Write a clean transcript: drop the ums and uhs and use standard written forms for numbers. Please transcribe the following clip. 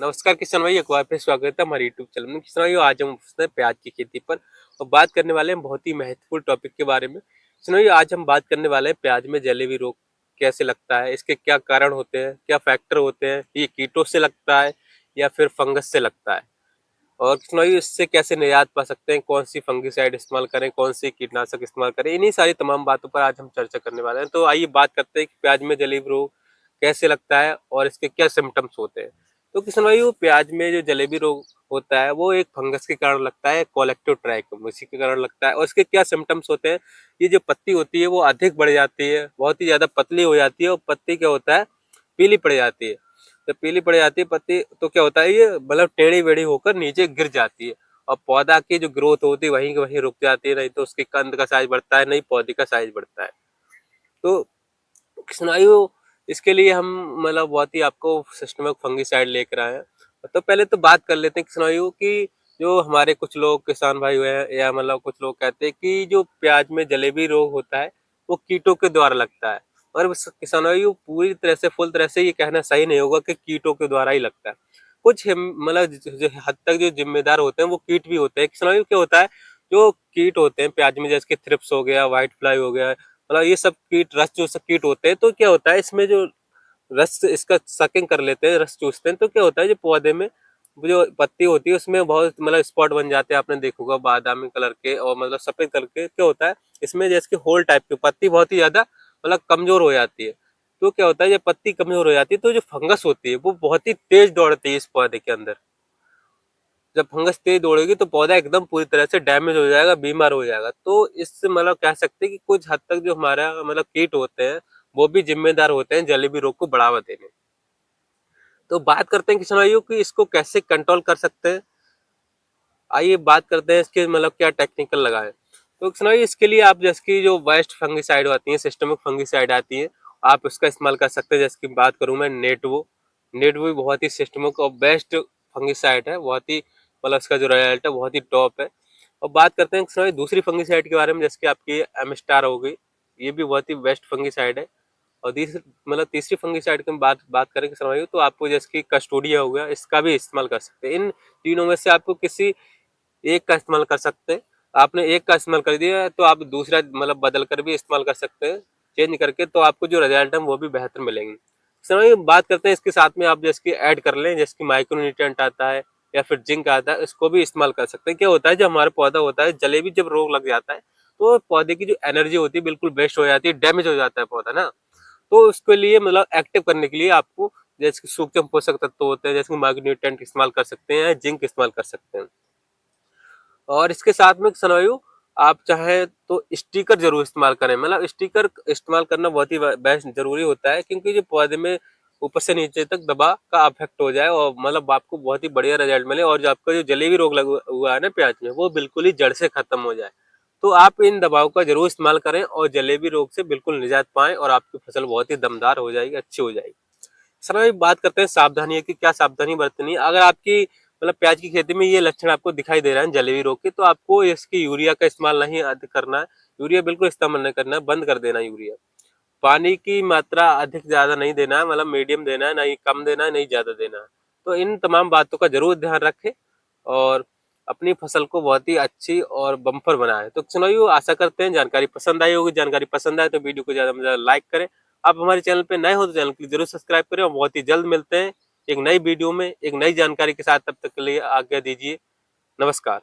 नमस्कार किसान भाई, एक बार फिर स्वागत है हमारे यूट्यूब चैनल में। किसान भाई, आज हम प्याज की खेती पर और बात करने वाले हैं बहुत ही महत्वपूर्ण टॉपिक के बारे में। किसान भाई, आज हम बात करने वाले हैं प्याज में जलेबी रोग कैसे लगता है, इसके क्या कारण होते हैं, क्या फैक्टर होते हैं, ये कीटों से लगता है या फिर फंगस से लगता है, और किसान भाई इससे कैसे निजात पा सकते हैं, कौन सी फंगिसाइड इस्तेमाल करें, कौन सी कीटनाशक इस्तेमाल करें। इन्हीं सारी तमाम बातों पर आज हम चर्चा करने वाले हैं। तो आइए बात करते हैं कि प्याज में जलेबी रोग कैसे लगता है और इसके क्या सिम्टम्स होते हैं। तो किसान भाई, वो प्याज में जो जलेबी रोग होता है वो एक फंगस के कारण लगता है, कोलेक्टो ट्राइकोम इसी के कारण लगता है। और इसके क्या सिम्टम्स होते हैं, ये जो पत्ती होती है वो अधिक बढ़ जाती है, बहुत ही ज्यादा पतली हो जाती है, और पत्ती क्या होता है, पीली पड़ जाती है। जब पीली पड़ जाती है पत्ती तो क्या होता है, ये मतलब टेढ़ी बेढ़ी होकर नीचे गिर जाती है, और पौधा की जो ग्रोथ होती है वहीं की वहीं रुक जाती है, नहीं तो उसके कंद का साइज बढ़ता है, नहीं पौधे का साइज बढ़ता है। तो स्नायु इसके लिए हम मतलब बहुत ही आपको सिस्टमिक फंगिसाइड लेकर आए हैं। तो पहले तो बात कर लेते हैं कि स्नायु की। जो हमारे कुछ लोग किसान भाई हुए हैं या मतलब कुछ लोग कहते हैं कि जो प्याज में जलेबी रोग होता है वो कीटों के द्वारा लगता है, और किसानों पूरी तरह से फुल तरह से ये कहना सही नहीं होगा कि कीटों के द्वारा ही लगता है। कुछ मतलब हद तक जो जिम्मेदार होते हैं वो कीट भी होते हैं। किसानों क्या होता है, जो कीट होते हैं प्याज में, जैसे कि थ्रिप्स हो गया, व्हाइट फ्लाई हो गया, मतलब ये सब कीट, रस जो सब कीट होते हैं, तो क्या होता है इसमें जो रस इसका सकिंग कर लेते हैं, रस चूसते हैं, तो क्या होता है जो पौधे में जो पत्ती होती है उसमें बहुत मतलब स्पॉट बन जाते हैं। आपने देखा होगा बादामी कलर के और मतलब सफेद कलर के। क्या होता है इसमें, जैसे कि होल टाइप की पत्ती बहुत ही ज्यादा मतलब कमजोर हो जाती है। तो क्या होता है जब पत्ती कमजोर हो जाती है तो जो फंगस होती है वो बहुत ही तेज दौड़ती है इस पौधे के अंदर। जब फंगस तेज दौड़ेगी तो पौधा एकदम पूरी तरह से डैमेज हो जाएगा, बीमार हो जाएगा। तो इससे मतलब कह सकते हैं कि कुछ हद तक जो हमारा मतलब कीट होते हैं वो भी जिम्मेदार होते हैं जलेबी रोग को बढ़ावा देने। तो बात करते हैं किसान भाइयों की इसको कैसे कंट्रोल कर सकते हैं। आइए बात करते हैं इसके मतलब क्या टेक्निकल लगाए। तो किसान भाई, इसके लिए आप जैसे कि जो बेस्ट फंगिसाइड आती है, सिस्टमिक फंगिसाइड आती है, आप उसका इस्तेमाल कर सकते हैं। जैसे कि बात करूं मैं नेटवो, नेटवो भी बहुत ही सिस्टमिक और बेस्ट फंगिसाइड है, बहुत ही मतलब इसका जो रिजल्ट है बहुत ही टॉप है। और बात करते हैं किसान भाई दूसरी फंगिसाइड के बारे में, जैसे कि आपकी एमिस्टार हो गई, ये भी बहुत ही बेस्ट फंगिसाइड है। और तीसरी मतलब तीसरी फंगिसाइड की बात करें किसान भाई, तो आपको जैसे कि कस्टोडिया हो गया, इसका भी इस्तेमाल कर सकते हैं। इन तीनों में से आपको किसी एक का इस्तेमाल कर सकते हैं। आपने एक का इस्तेमाल कर दिया तो आप दूसरा मतलब बदल कर भी इस्तेमाल कर सकते हैं, चेंज करके, तो आपको जो रिजल्ट है वो भी बेहतर मिलेंगे। समय बात करते हैं इसके साथ में आप जैसे कि ऐड कर लें, जैसे कि माइक्रोन्यूट्रिएंट आता है या फिर जिंक आता है, इसको भी इस्तेमाल कर सकते हैं। क्या होता है जो हमारा पौधा होता है, जलेबी जब रोग लग जाता है तो पौधे की जो एनर्जी होती है बिल्कुल वेस्ट हो जाती है, डैमेज हो जाता है पौधा ना। तो उसके लिए मतलब एक्टिव करने के लिए आपको जैसे कि सूक्ष्म पोषक तत्व होते हैं, जैसे कि माइक्रोन्यूट्रिएंट इस्तेमाल कर सकते हैं, जिंक इस्तेमाल कर सकते हैं। और इसके साथ में सनवायु आप चाहें तो स्टिकर जरूर इस्तेमाल करें। मतलब स्टिकर इस्तेमाल करना बहुत ही बेस्ट जरूरी होता है, क्योंकि जो पौधे में ऊपर से नीचे तक दबा का अफेक्ट हो जाए और मतलब आपको बहुत ही बढ़िया रिजल्ट मिले, और जो आपका जो जलेबी रोग लगा हुआ है ना प्याज में, वो बिल्कुल ही जड़ से खत्म हो जाए। तो आप इन दवाओं का जरूर इस्तेमाल करें और जलेबी रोग से बिल्कुल निजात पाएं, और आपकी फसल बहुत ही दमदार हो जाएगी, अच्छी हो जाएगी। सर अभी बात करते हैं सावधानी की, क्या सावधानी बरतनी है अगर आपकी मतलब प्याज की खेती में ये लक्षण आपको दिखाई दे रहा है जलेबी रोग के, तो आपको इसकी यूरिया का इस्तेमाल नहीं करना है। यूरिया बिल्कुल इस्तेमाल नहीं करना है, बंद कर देना यूरिया। पानी की मात्रा अधिक ज्यादा नहीं देना है, मतलब मीडियम देना है, नहीं कम देना है, नहीं ज्यादा देना है। तो इन तमाम बातों का जरूर ध्यान रखें और अपनी फसल को बहुत ही अच्छी और बम्पर बनाए। तो सुनाइए, आशा करते हैं जानकारी पसंद आई होगी। जानकारी पसंद आए तो वीडियो को ज्यादा से ज्यादा लाइक करें। आप हमारे चैनल पे नए हो तो चैनल को जरूर सब्सक्राइब करें, और बहुत ही जल्द मिलते हैं एक नई वीडियो में एक नई जानकारी के साथ। तब तक के लिए आज्ञा दीजिए, नमस्कार।